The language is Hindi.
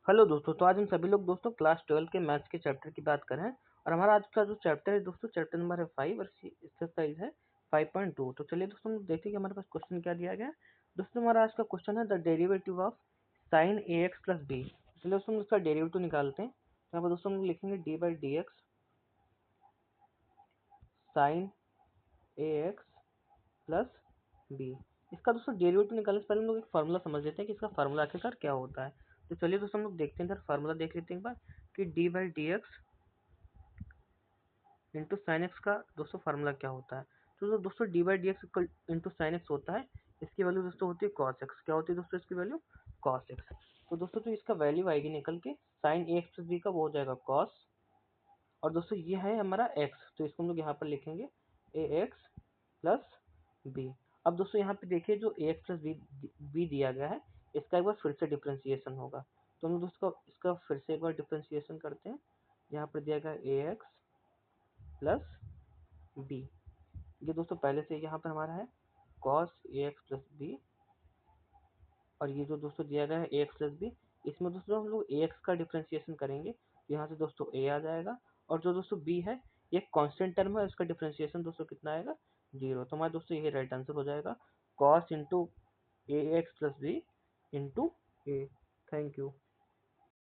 हेलो दोस्तों, तो आज हम सभी लोग दोस्तों क्लास 12 के मैथ्स के चैप्टर की बात कर रहे हैं। और हमारा आज का जो चैप्टर है दोस्तों, चैप्टर नंबर है 5 और एक्सरसाइज है 5.2। तो चलिए दोस्तों हम देखते हैं कि हमारे पास क्वेश्चन क्या दिया गया है। दोस्तों हमारा आज का क्वेश्चन है the derivative of sine a x plus b. चलिए दोस्तों हम इसका डेरिवेटिव निकालते हैं। तो यहाँ पर दोस्तों हम लिखेंगे d by d x sine a x plus b. इसका दोस्तों डेरिवेटिव निकालने से पहले हम लोग एक फार्मूला समझ लेते हैं कि इसका फार्मूला आखिरकार क्या होता है। तो चलिए दोस्तों हम लोग देखते हैं, इधर फार्मूला देख लेते हैं एक बार कि D by d x into sine x का दोस्तों फार्मूला क्या होता है। तो दोस्तों D by d x into sine x होता है, इसकी वैल्यू दोस्तों होती है कॉस एक्स। क्या होती है दोस्तों इसकी वैल्यू? Cos x. तो दोस्तों जो इसका वैल्यू आएगी निकल के sign a x plus B का, वो हो जाएगा कॉस। और दोस्तों ये है हमारा एक्स, तो इसको हम लोग यहाँ पर लिखेंगे ए एक्स प्लस बी। अब दोस्तों यहाँ पे देखिए जो ए एक्स प्लस बी दिया गया है, इसका एक बार फिर से डिफ्रेंसिएशन होगा। तो हम लोग दोस्तों इसका फिर से एक बार डिफ्रेंसिएशन करते हैं। यहाँ पर दिया गया ए एक्स प्लस बी। ये दोस्तों पहले से यहाँ पर हमारा है cos A x plus B. और ये जो दोस्तों दिया गया है ए एक्स प्लस बी, इसमें दोस्तों हम लोग ए एक्स का डिफ्रेंसिएशन करेंगे। यहाँ से दोस्तों ए आ जाएगा। और जो दोस्तों बी है ये कांस्टेंट टर्म है, इसका डिफ्रेंसिएशन दोस्तों कितना आएगा? 0। तो हमारा दोस्तों ये राइट आंसर हो जाएगा cos into a x plus b into a. Thank you.